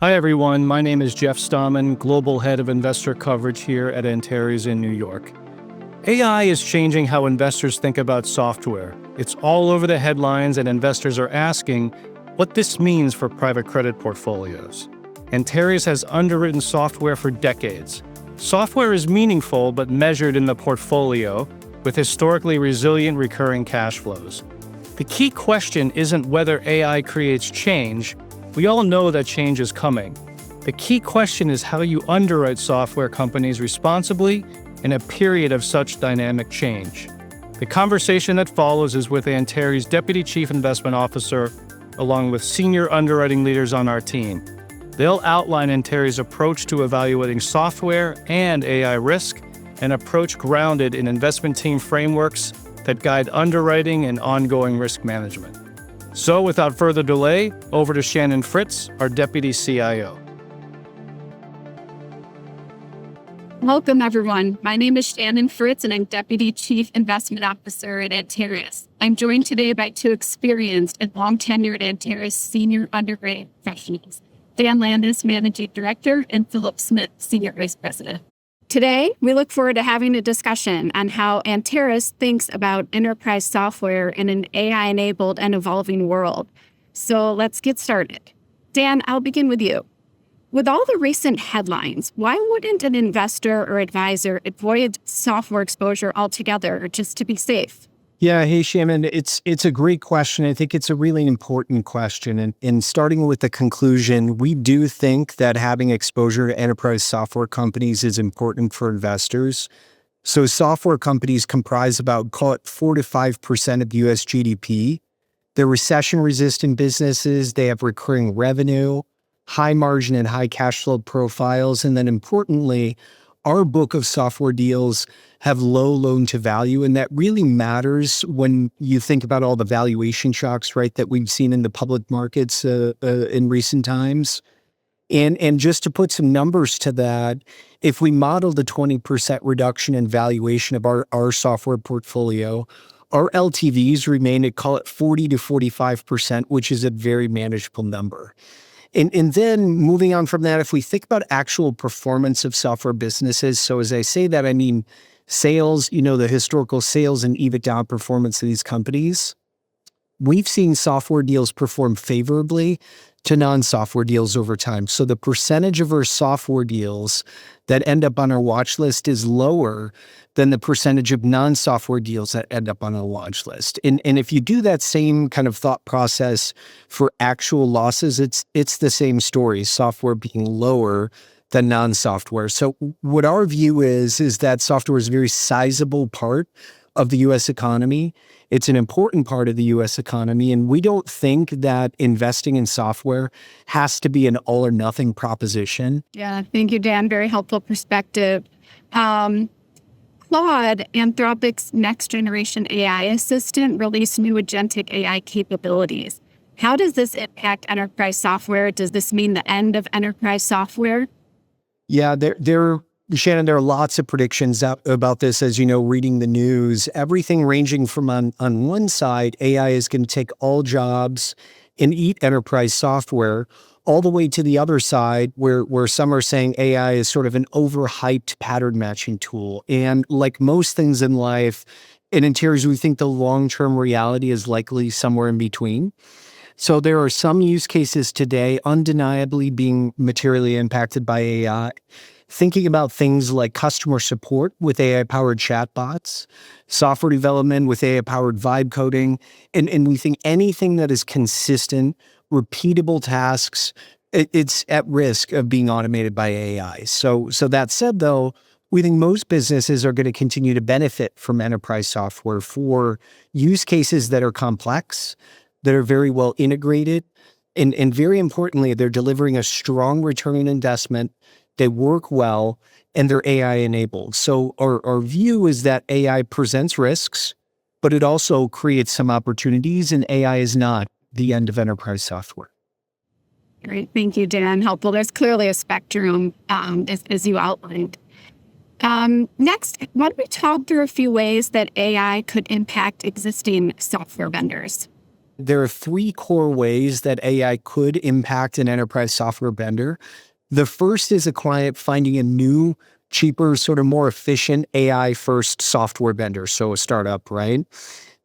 Hi, everyone. My name is Jeff Stahman, Global Head of Investor Coverage here at Antares in New York. AI is changing how investors think about software. It's all over the headlines, and investors are asking what this means for private credit portfolios. Antares has underwritten software for decades. Software is meaningful but measured in the portfolio, with historically resilient recurring cash flows. The key question isn't whether AI creates change. We all know that change is coming. The key question is how you underwrite software companies responsibly in a period of such dynamic change. The conversation that follows is with Antares' Deputy Chief Investment Officer, along with senior underwriting leaders on our team. They'll outline Antares' approach to evaluating software and AI risk, an approach grounded in investment team frameworks that guide underwriting and ongoing risk management. So without further delay, over to Shannon Fritz, our Deputy CIO. Welcome, everyone. My name is Shannon Fritz, and I'm Deputy Chief Investment Officer at Antares. I'm joined today by two experienced and long-tenured Antares senior underwriting professionals, Dan Landis, Managing Director, and Philip Smith, Senior Vice President. Today, we look forward to having a discussion on how Antares thinks about enterprise software in an AI-enabled and evolving world. So let's get started. Dan, I'll begin with you. With all the recent headlines, why wouldn't an investor or advisor avoid software exposure altogether just to be safe? Yeah, hey, Shannon, it's a great question. I think it's a really important question. And starting with the conclusion, we do think that having exposure to enterprise software companies is important for investors. So software companies comprise about, call it 4 to 5% of US GDP. They're recession-resistant businesses. They have recurring revenue, high margin and high cash flow profiles. And then importantly, our book of software deals have low loan to value. And that really matters when you think about all the valuation shocks, right, that we've seen in the public markets in recent times. And just to put some numbers to that, if we modeled a 20% reduction in valuation of our software portfolio, our LTVs remain at, call it 40 to 45%, which is a very manageable number. And then moving on from that, if we think about actual performance of software businesses, so as I say that, I mean sales, the historical sales and EBITDA performance of these companies, we've seen software deals perform favorably to non-software deals over time. So the percentage of our software deals that end up on our watch list is lower than the percentage of non-software deals that end up on our watch list. And if you do that same kind of thought process for actual losses, it's the same story, software being lower than non-software. So what our view is that software is a very sizable part of the U.S. economy. It's an important part of the U.S. economy, and we don't think that investing in software has to be an all or nothing proposition. Yeah, thank you, Dan. Very helpful perspective. Claude, Anthropic's next generation AI assistant, released new agentic AI capabilities. How does this impact enterprise software? Does this mean the end of enterprise software? Yeah, Shannon, there are lots of predictions about this, as you know, reading the news, everything ranging from on one side, AI is going to take all jobs and eat enterprise software, all the way to the other side where some are saying AI is sort of an overhyped pattern matching tool. And like most things in life, in Antares, we think the long-term reality is likely somewhere in between. So there are some use cases today undeniably being materially impacted by AI. Thinking about things like customer support with AI-powered chatbots, software development with AI-powered vibe coding, and we think anything that is consistent, repeatable tasks, it's at risk of being automated by AI. So that said, though, we think most businesses are going to continue to benefit from enterprise software for use cases that are complex, that are very well integrated, and very importantly, they're delivering a strong return on investment. They work well, and they're AI enabled. So our view is that AI presents risks, but it also creates some opportunities, and AI is not the end of enterprise software. Great. Thank you, Dan. Helpful. There's clearly a spectrum, as you outlined. Next, why don't we talk through a few ways that AI could impact existing software vendors? There are three core ways that AI could impact an enterprise software vendor. The first is a client finding a new, cheaper, sort of more efficient AI-first software vendor, so a startup, right?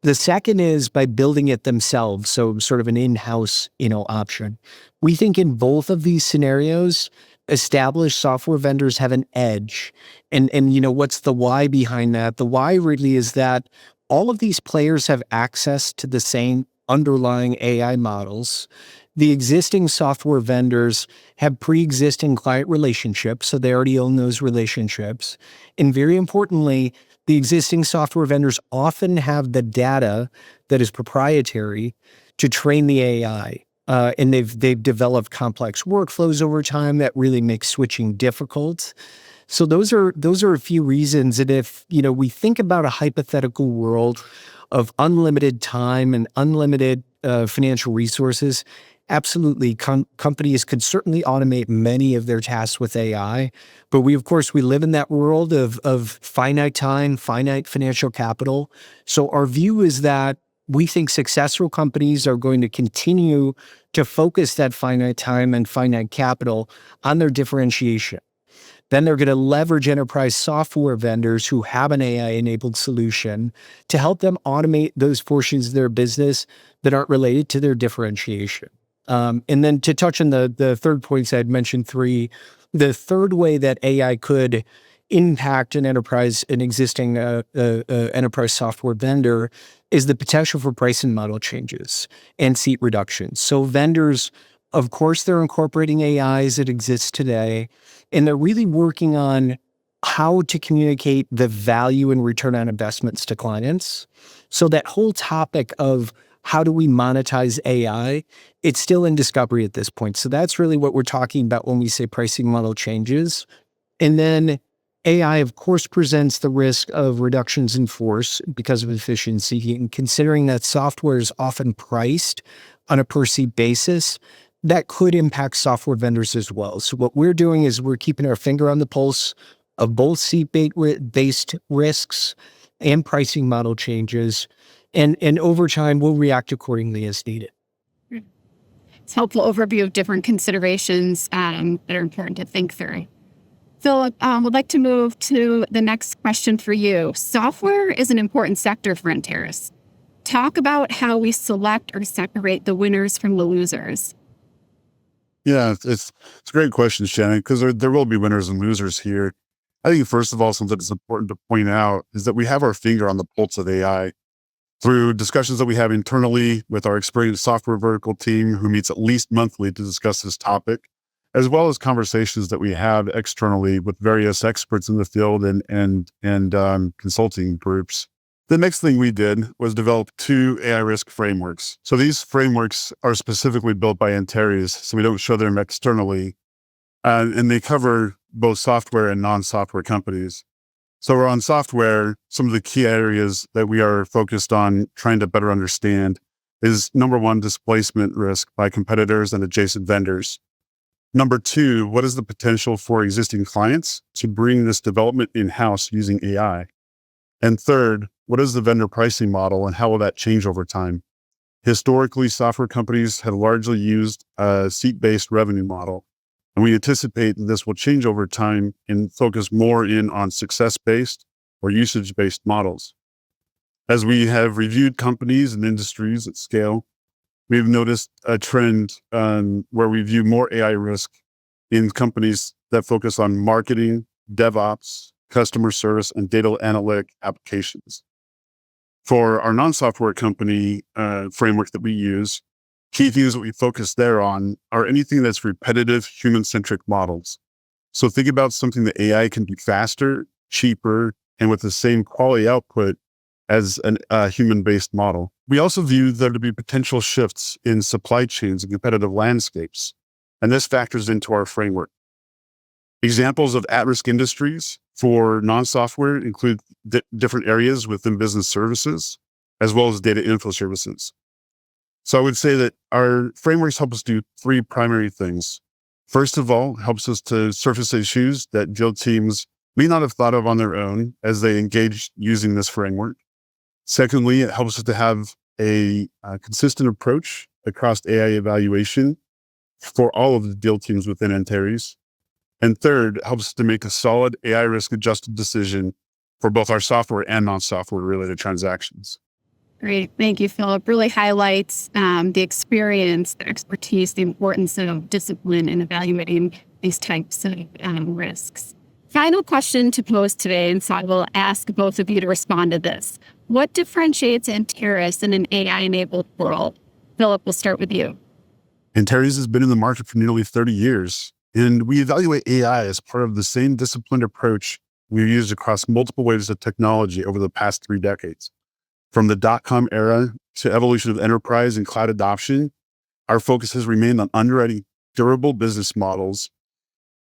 The second is by building it themselves, so sort of an in-house, option. We think in both of these scenarios, established software vendors have an edge. And what's the why behind that? The why really is that all of these players have access to the same underlying AI models. The existing software vendors have pre-existing client relationships, so they already own those relationships. And very importantly, the existing software vendors often have the data that is proprietary to train the AI. And they've developed complex workflows over time that really make switching difficult. So those are a few reasons. And if we think about a hypothetical world of unlimited time and unlimited financial resources, absolutely, companies could certainly automate many of their tasks with AI. But we live in that world of finite time, finite financial capital. So our view is that we think successful companies are going to continue to focus that finite time and finite capital on their differentiation. Then they're going to leverage enterprise software vendors who have an AI-enabled solution to help them automate those portions of their business that aren't related to their differentiation. And then to touch on the third points, I had mentioned three. The third way that AI could impact an existing enterprise software vendor is the potential for pricing model changes and seat reductions. So vendors, of course, they're incorporating AIs that exist today, and they're really working on how to communicate the value and return on investments to clients. So that whole topic of how do we monetize AI, it's still in discovery at this point. So that's really what we're talking about when we say pricing model changes. And then AI, of course, presents the risk of reductions in force because of efficiency. And considering that software is often priced on a per seat basis, that could impact software vendors as well. So what we're doing is we're keeping our finger on the pulse of both seat-based risks and pricing model changes. And over time, we'll react accordingly as needed. It's a helpful overview of different considerations that are important to think through. Philip, would like to move to the next question for you. Software is an important sector for Antares. Talk about how we select or separate the winners from the losers. Yeah, it's a great question, Shannon, because there will be winners and losers here. I think, first of all, something that's important to point out is that we have our finger on the pulse of AI through discussions that we have internally with our experienced software vertical team, who meets at least monthly to discuss this topic, as well as conversations that we have externally with various experts in the field and consulting groups. The next thing we did was develop 2 AI risk frameworks. So these frameworks are specifically built by Antares, so we don't show them externally. And they cover both software and non-software companies. So we're on software. Some of the key areas that we are focused on trying to better understand is, number 1, displacement risk by competitors and adjacent vendors. Number 2, what is the potential for existing clients to bring this development in-house using AI? And third, what is the vendor pricing model and how will that change over time? Historically, software companies have largely used a seat-based revenue model, and we anticipate that this will change over time and focus more in on success-based or usage-based models. As we have reviewed companies and industries at scale, we've noticed a trend where we view more AI risk in companies that focus on marketing, DevOps, customer service, and data analytic applications. For our non-software company framework that we use, key things that we focus there on are anything that's repetitive, human-centric models. So think about something that AI can do faster, cheaper, and with the same quality output as a human-based model. We also view there to be potential shifts in supply chains and competitive landscapes, and this factors into our framework. Examples of at-risk industries for non-software include different areas within business services, as well as data info services. So I would say that our frameworks help us do 3 primary things. First of all, helps us to surface issues that deal teams may not have thought of on their own as they engage using this framework. Secondly, it helps us to have a consistent approach across AI evaluation for all of the deal teams within Antares. And third, helps us to make a solid AI risk adjusted decision for both our software and non-software related transactions. Great. Thank you, Philip. Really highlights the experience, the expertise, the importance of discipline in evaluating these types of risks. Final question to pose today, and so I will ask both of you to respond to this. What differentiates Antares in an AI-enabled world? Philip, we'll start with you. Antares has been in the market for nearly 30 years, and we evaluate AI as part of the same disciplined approach we've used across multiple waves of technology over the past 3 decades. From the dot-com era to evolution of enterprise and cloud adoption, our focus has remained on underwriting durable business models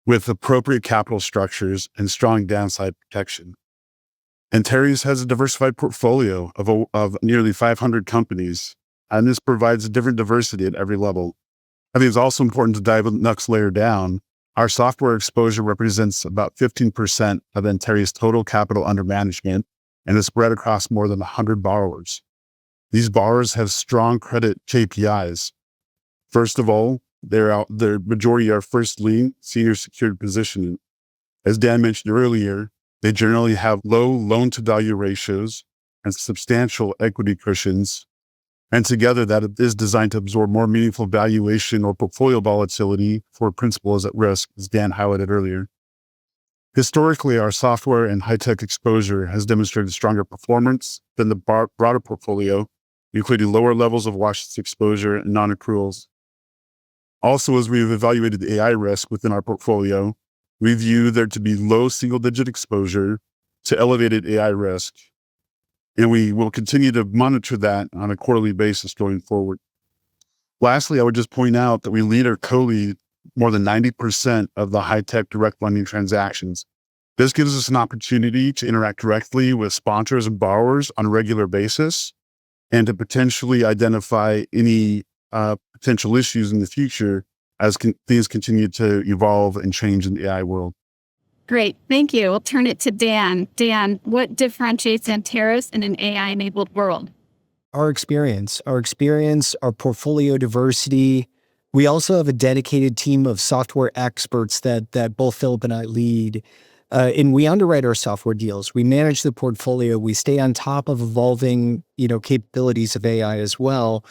with appropriate capital structures and strong downside protection. Antares has a diversified portfolio of nearly 500 companies, and this provides a different diversity at every level. I think it's also important to dive the next layer down. Our software exposure represents about 15% of Antares' total capital under management and is spread across more than 100 borrowers. These borrowers have strong credit KPIs. First of all, the majority are first lien, senior secured positioning. As Dan mentioned earlier, they generally have low loan-to-value ratios and substantial equity cushions. And together, that is designed to absorb more meaningful valuation or portfolio volatility for principals at risk, as Dan highlighted earlier. Historically, our software and high-tech exposure has demonstrated stronger performance than the broader portfolio, including lower levels of watchlist exposure and non-accruals. Also, as we've evaluated the AI risk within our portfolio, we view there to be low single-digit exposure to elevated AI risk, and we will continue to monitor that on a quarterly basis going forward. Lastly, I would just point out that we lead or co-lead more than 90% of the high-tech direct lending transactions. This gives us an opportunity to interact directly with sponsors and borrowers on a regular basis and to potentially identify any potential issues in the future as things continue to evolve and change in the AI world. Great. Thank you. We'll turn it to Dan. Dan, what differentiates Antares in an AI-enabled world? Our experience, our portfolio diversity. We also have a dedicated team of software experts that both Philip and I lead. And we underwrite our software deals. We manage the portfolio. We stay on top of evolving, capabilities of AI as well.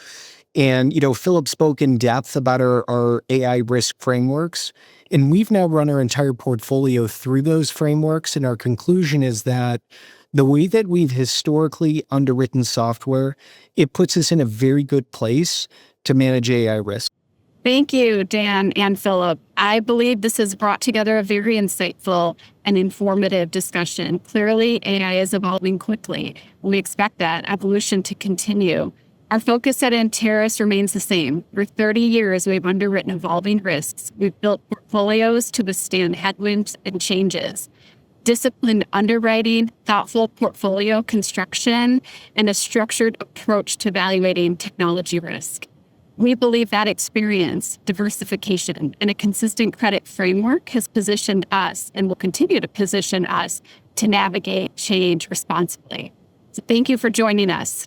And, Philip spoke in depth about our AI risk frameworks. And we've now run our entire portfolio through those frameworks. And our conclusion is that the way that we've historically underwritten software, it puts us in a very good place to manage AI risk. Thank you, Dan and Philip. I believe this has brought together a very insightful and informative discussion. Clearly, AI is evolving quickly. We expect that evolution to continue. Our focus at Antares remains the same. For 30 years, we've underwritten evolving risks. We've built portfolios to withstand headwinds and changes. Disciplined underwriting, thoughtful portfolio construction, and a structured approach to evaluating technology risk. We believe that experience, diversification, and a consistent credit framework has positioned us and will continue to position us to navigate change responsibly. So thank you for joining us.